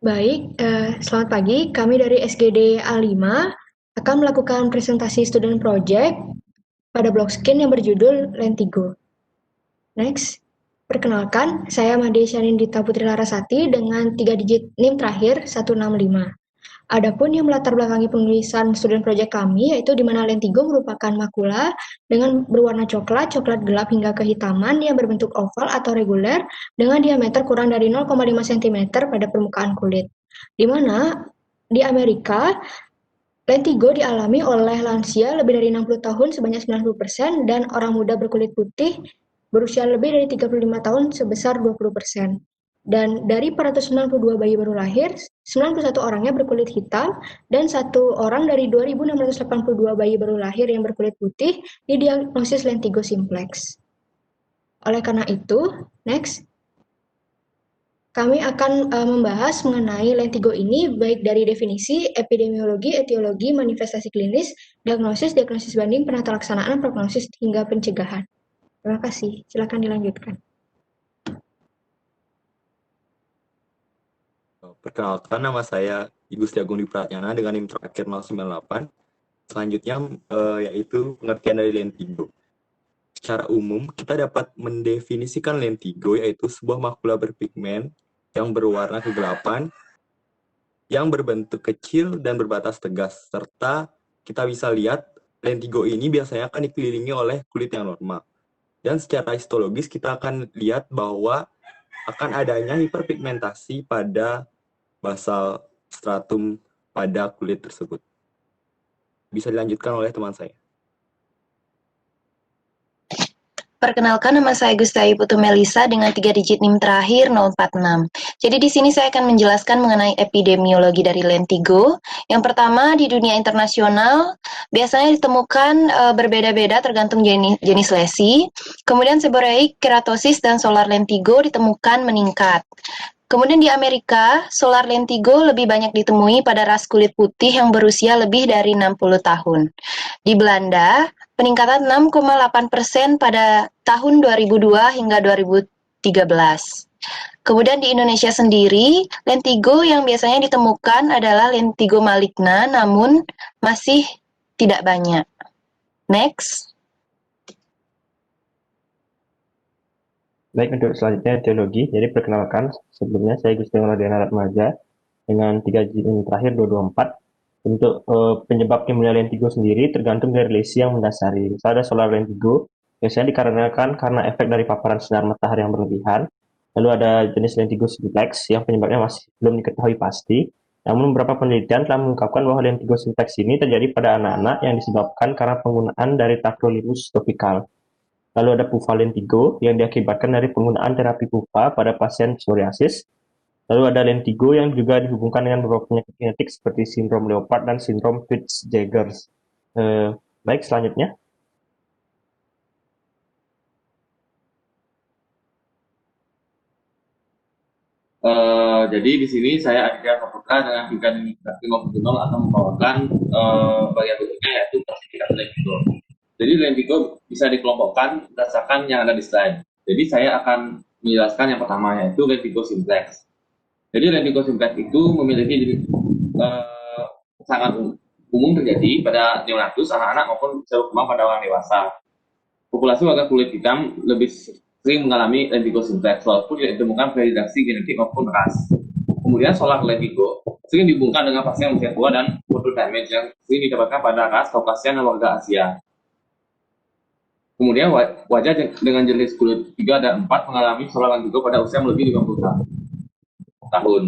Baik, selamat pagi. Kami dari SGD A5 akan melakukan presentasi student project pada blockchain yang berjudul Lentigo. Next, perkenalkan, saya Made Syanindita Putri Larasati dengan 3 digit NIM terakhir 165. Adapun yang melatar belakangi penulisan student project kami yaitu di mana lentigo merupakan makula dengan berwarna coklat, coklat gelap hingga kehitaman yang berbentuk oval atau reguler dengan diameter kurang dari 0,5 cm pada permukaan kulit. Di mana di Amerika lentigo dialami oleh lansia lebih dari 60 tahun sebanyak 90% dan orang muda berkulit putih berusia lebih dari 35 tahun sebesar 20%. Dan dari 492 bayi baru lahir, 91 orangnya berkulit hitam dan satu orang dari 2.682 bayi baru lahir yang berkulit putih didiagnosis lentigo simplex. Oleh karena itu, next, kami akan membahas mengenai lentigo ini baik dari definisi, epidemiologi, etiologi, manifestasi klinis, diagnosis banding, penata laksanaan, prognosis, hingga pencegahan. Terima kasih. Silakan dilanjutkan. Perkenalkan, nama saya Igusti Agung Dwi Pratyana dengan NIM terakhir 098. Selanjutnya yaitu pengertian dari lentigo. Secara umum, kita dapat mendefinisikan lentigo yaitu sebuah makula berpigmen yang berwarna kegelapan, yang berbentuk kecil dan berbatas tegas, serta kita bisa lihat lentigo ini biasanya akan dikelilingi oleh kulit yang normal. Dan secara histologis kita akan lihat bahwa akan adanya hiperpigmentasi pada basal stratum pada kulit tersebut. Bisa dilanjutkan oleh teman saya. Perkenalkan, nama saya Gustai Putu Melisa dengan 3 digit NIM terakhir 046. Jadi di sini saya akan menjelaskan mengenai epidemiologi dari lentigo. Yang pertama, di dunia internasional biasanya ditemukan berbeda-beda tergantung jenis lesi. Kemudian seborrheic keratosis dan solar lentigo ditemukan meningkat. Kemudian di Amerika, solar lentigo lebih banyak ditemui pada ras kulit putih yang berusia lebih dari 60 tahun. Di Belanda, peningkatan 6,8% pada tahun 2002 hingga 2013. Kemudian di Indonesia sendiri, lentigo yang biasanya ditemukan adalah lentigo maligna, namun masih tidak banyak. Next. Baik, untuk selanjutnya etiologi. Jadi perkenalkan, sebelumnya saya Gusti Nguradiana Ratmaja dengan 3 digit terakhir 224. Untuk penyebab timbulnya lentigo sendiri tergantung dari lesi yang mendasari. Misalnya ada solar lentigo, biasanya dikarenakan karena efek dari paparan sinar matahari yang berlebihan. Lalu ada jenis lentigo simplex yang penyebabnya masih belum diketahui pasti. Namun beberapa penelitian telah mengungkapkan bahwa lentigo simplex ini terjadi pada anak-anak yang disebabkan karena penggunaan dari tacrolimus topikal. Lalu ada pufa lentigo yang diakibatkan dari penggunaan terapi pufa pada pasien psoriasis. Lalu ada lentigo yang juga dihubungkan dengan beberapa penyakit genetik seperti sindrom Leopard dan sindrom Peutz-Jeghers. Baik, selanjutnya. Jadi di sini saya Aditya Saputra dengan Bidang Gunung akan membawakan bagian berikutnya yaitu klasifikasi lentigo. Jadi lentigo bisa dikelompokkan berdasarkan yang ada di slide. Jadi saya akan menjelaskan yang pertama yaitu lentigo simplex. Jadi lentigo simplex itu memiliki sangat umum terjadi pada neonatus, anak-anak maupun bisa berkembang pada orang dewasa. Populasi warga kulit hitam lebih sering mengalami lentigo simplex walaupun tidak ditemukan prediksi genetik maupun ras. Kemudian solar lentigo sering dihubungkan dengan pasien usia tua dan photo damage yang sering didapatkan pada ras Kaukasian dan warga Asia. Kemudian wajah dengan jenis kulit 3 dan 4 mengalami solar lentigo pada usia melebihi 50 tahun.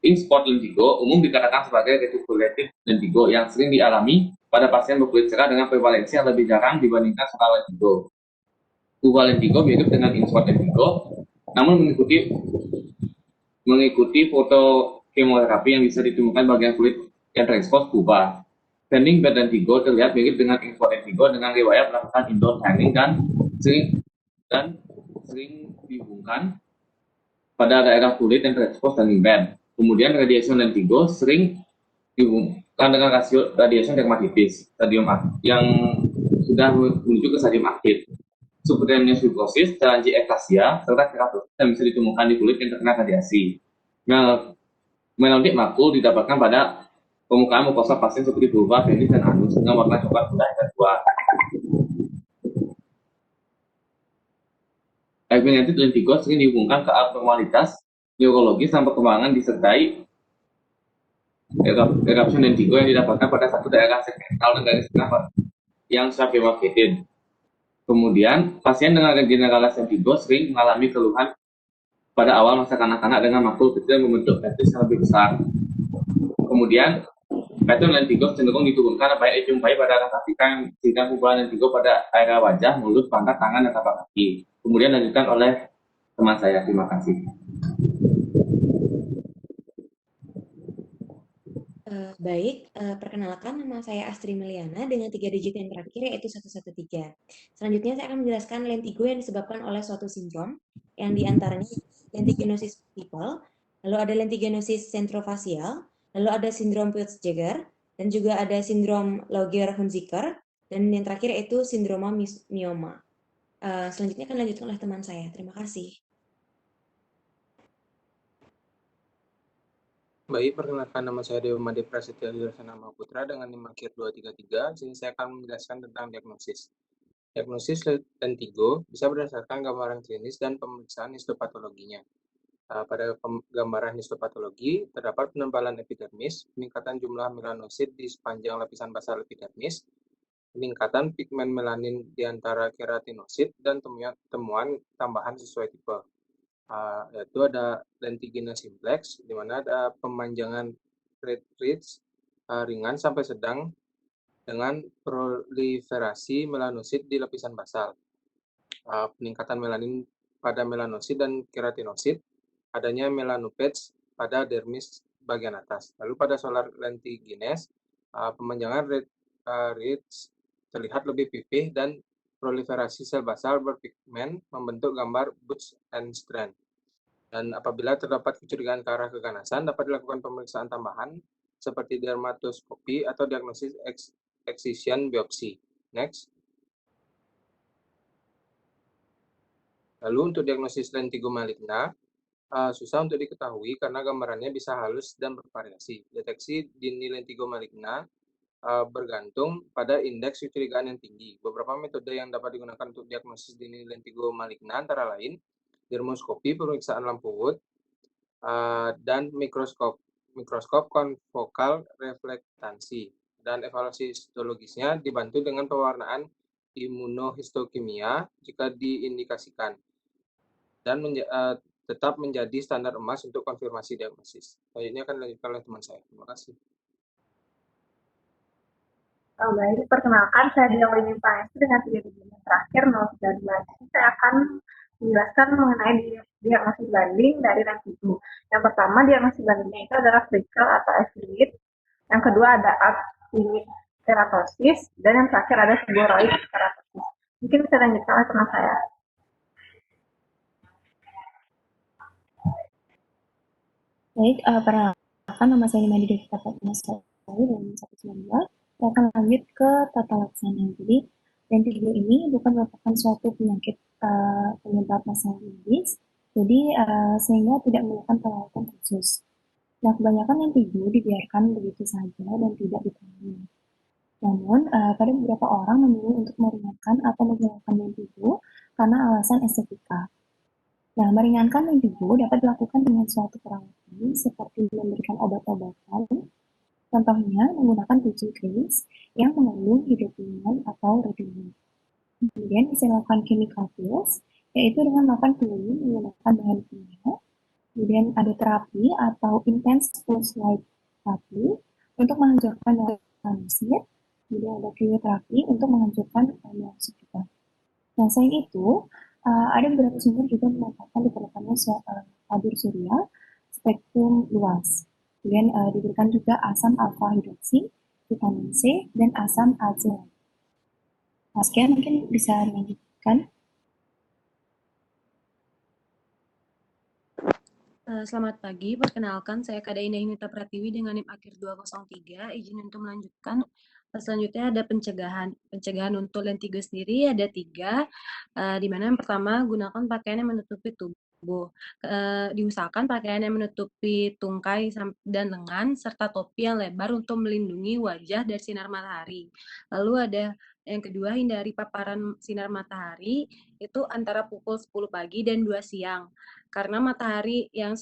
In-spot lentigo umum dikatakan sebagai reticulated lentigo yang sering dialami pada pasien berkulit cerah dengan prevalensi yang lebih jarang dibandingkan solar lentigo. Uva lentigo mirip dengan in-spot lentigo, namun mengikuti fotokemoterapi yang bisa ditemukan bagian kulit yang terekspos uva. Standing bed lentigo terlihat mirip dengan in-spot lentigo dengan riwayat melakukan indoor tanning dan sering dihubungkan pada daerah kulit yang terekspos standing bed. Kemudian radiation lentigo sering dihubungkan dengan rasio radiation dermatitis stadium yang sudah menuju ke stadium aktif. Subcutaneous fibrosis, telangi ektasia, serta keratosis yang bisa ditemukan di kulit yang terkena radiasi. Melanodik makul didapatkan pada permukaan mukosa pasien seperti vulva, penis, dan anus dengan warna coklat muda hingga tua. Epigenetik lentigo sering dihubungkan ke abnormalitas neurologis dan perkembangan disertai erupsi lentigo yang didapatkan pada satu daerah segmental dan garis tengah yang subdemarcated. Kemudian, pasien dengan generalis lentigo sering mengalami keluhan pada awal masa kanak-kanak dengan makul kecil yang membentuk petis yang lebih besar. Kemudian, pattern lentigo cenderung diturunkan baik dijumpai pada rasa sehingga kumpulan lentigo pada area wajah, mulut, pangkat tangan, dan tapak kaki. Kemudian dilanjutkan oleh teman saya. Terima kasih. Perkenalkan, nama saya Astri Meliana dengan 3 digit yang terakhir yaitu 113. Selanjutnya saya akan menjelaskan lentigo yang disebabkan oleh suatu sindrom yang diantaranya lentigenosis multiple, lalu ada lentigenosis centrofasial, lalu ada sindrom Peutz-Jeghers, dan juga ada sindrom Lauger-Hunziker, dan yang terakhir yaitu sindroma mioma. Selanjutnya akan dilanjutkan oleh teman saya. Terima kasih. Baik, perkenalkan nama saya Dewa Made Prasetya Wilaksana Putra dengan NIM akhir 233. Sini saya akan menjelaskan tentang diagnosis. Diagnosis lentigo bisa berdasarkan gambaran klinis dan pemeriksaan histopatologinya. Pada gambaran histopatologi, terdapat penebalan epidermis, peningkatan jumlah melanosit di sepanjang lapisan basal epidermis, peningkatan pigmen melanin di antara keratinosit, dan temuan tambahan sesuai tipe. Yaitu ada lentigena simplex, di mana ada pemanjangan red ridge ringan sampai sedang dengan proliferasi melanosit di lapisan basal. Peningkatan melanin pada melanosit dan keratinosit, adanya melanopatch pada dermis bagian atas. Lalu pada solar lentigenes, pemanjangan red ridge terlihat lebih pipih dan proliferasi sel basal berpigmen membentuk gambar Butch and Strand. Dan apabila terdapat kecurigaan ke arah keganasan, dapat dilakukan pemeriksaan tambahan seperti dermatoskopi atau diagnosis excision biopsi. Next. Lalu untuk diagnosis lentigo maligna, susah untuk diketahui karena gambarannya bisa halus dan bervariasi. Deteksi dini lentigo maligna bergantung pada indeks kecurigaan yang tinggi. Beberapa metode yang dapat digunakan untuk diagnosis dini lentigo maligna antara lain dermoskopi, pemeriksaan lampu Wood, dan mikroskop konfokal reflektansi. Dan evaluasi histologisnya dibantu dengan pewarnaan imunohistokimia jika diindikasikan. Dan tetap menjadi standar emas untuk konfirmasi diagnosis. Selanjutnya akan dilanjutkan oleh teman saya. Terima kasih. Baik, perkenalkan saya Dewa Pangestu dengan 3 digit yang terakhir 032. Saya akan menjelaskan mengenai diagnosis banding dari lentigo. Yang pertama, diagnosis bandingnya itu adalah Frickle atau F-limit. Yang kedua ada limit keratosis, dan yang terakhir ada seborrhoid keratosis. Mungkin bisa lanjutkan oleh teman saya. Baik, perkenalkan nama saya Nimadi Devita Fatma Sari dengan 192. Saya akan lanjut ke tata laksana. Jadi, lentigo ini bukan merupakan suatu penyakit penyebab masalah medis, jadi sehingga tidak memerlukan perawatan khusus. Nah, kebanyakan lentigo dibiarkan begitu saja dan tidak ditangani. Namun, pada beberapa orang memilih untuk meringankan atau menghilangkan lentigo karena alasan estetika. Nah, meringankan lentigo dapat dilakukan dengan suatu perawatan seperti memberikan obat-obatan, contohnya menggunakan tisu grease yang mengandung hidroquinone atau retinol. Kemudian bisa dilakukan chemical pills, yaitu dengan melakukan peeling menggunakan bahan kimia. Kemudian ada terapi atau intense pulse light therapy untuk menghancurkan melanosit. Kemudian ada krioterapi untuk menghancurkan melanosit juga. Nah, selain itu, ada beberapa sumber juga memanfaatkan diperlukannya tabur surya spektrum luas. Kemudian diberikan juga asam alfa hidroksi, vitamin C, dan asam azelaic. Nah, sekian mungkin bisa dilanjutkan. Selamat pagi, perkenalkan saya Kak Indah Yunita Pratiwi dengan NIM akhir 203. Izin untuk melanjutkan. Selanjutnya ada pencegahan. Pencegahan untuk lentigo sendiri ada 3, di mana yang pertama gunakan pakaian yang menutupi tubuh. tubuh. Diusahakan pakaian yang menutupi tungkai dan lengan, serta topi yang lebar untuk melindungi wajah dari sinar matahari. Lalu ada yang kedua, hindari paparan sinar matahari itu antara pukul 10 pagi dan 2 siang. Karena matahari yang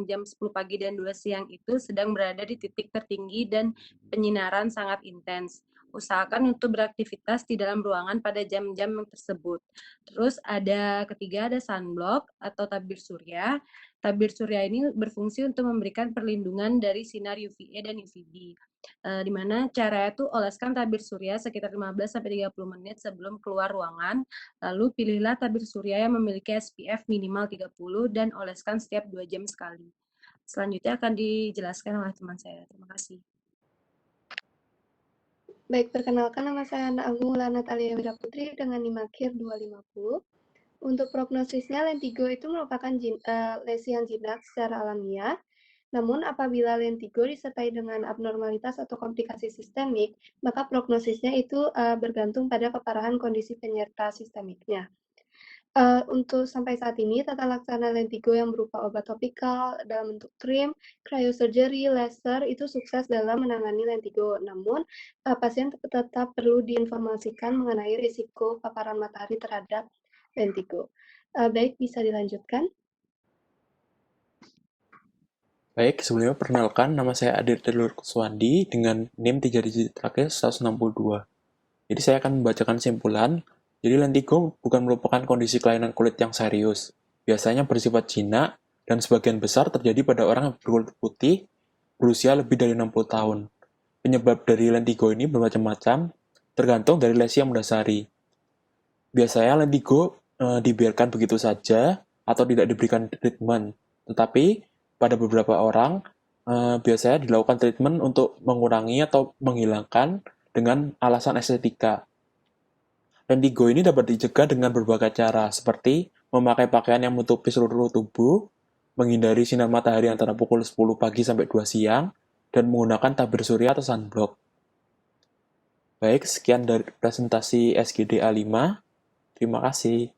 jam 10 pagi dan 2 siang itu sedang berada di titik tertinggi dan penyinaran sangat intens. Usahakan untuk beraktivitas di dalam ruangan pada jam-jam tersebut. Terus ketiga ada sunblock atau tabir surya. Tabir surya ini berfungsi untuk memberikan perlindungan dari sinar UVA dan UVB. Di mana caranya itu oleskan tabir surya sekitar 15-30 menit sebelum keluar ruangan. Lalu pilihlah tabir surya yang memiliki SPF minimal 30 dan oleskan setiap 2 jam sekali. Selanjutnya akan dijelaskan oleh teman saya. Terima kasih. Baik, perkenalkan nama saya Ana Agung Natalia Wira Putri dengan NIM akhir 250. Untuk prognosisnya, lentigo itu merupakan lesi yang jinak secara alamiah. Namun, apabila lentigo disertai dengan abnormalitas atau komplikasi sistemik, maka prognosisnya itu bergantung pada keparahan kondisi penyerta sistemiknya. Untuk sampai saat ini, tata laksana lentigo yang berupa obat topikal dalam bentuk krim, cryosurgery, laser itu sukses dalam menangani lentigo. Namun, pasien tetap perlu diinformasikan mengenai risiko paparan matahari terhadap lentigo. Baik, bisa dilanjutkan. Baik, sebelumnya perkenalkan, nama saya Adir Telur Kuswandi dengan NIM 3 digit terakhir 162. Jadi saya akan membacakan simpulan. Jadi lentigo bukan merupakan kondisi kelainan kulit yang serius. Biasanya bersifat jinak dan sebagian besar terjadi pada orang yang berkulit putih berusia lebih dari 60 tahun. Penyebab dari lentigo ini bermacam-macam, tergantung dari lesi yang mendasari. Biasanya lentigo dibiarkan begitu saja atau tidak diberikan treatment. Tetapi pada beberapa orang biasanya dilakukan treatment untuk mengurangi atau menghilangkan dengan alasan estetika. Lentigo ini dapat dicegah dengan berbagai cara, seperti memakai pakaian yang menutupi seluruh tubuh, menghindari sinar matahari antara pukul 10 pagi sampai 2 siang, dan menggunakan tabir surya atau sunblock. Baik, sekian dari presentasi SGD A5. Terima kasih.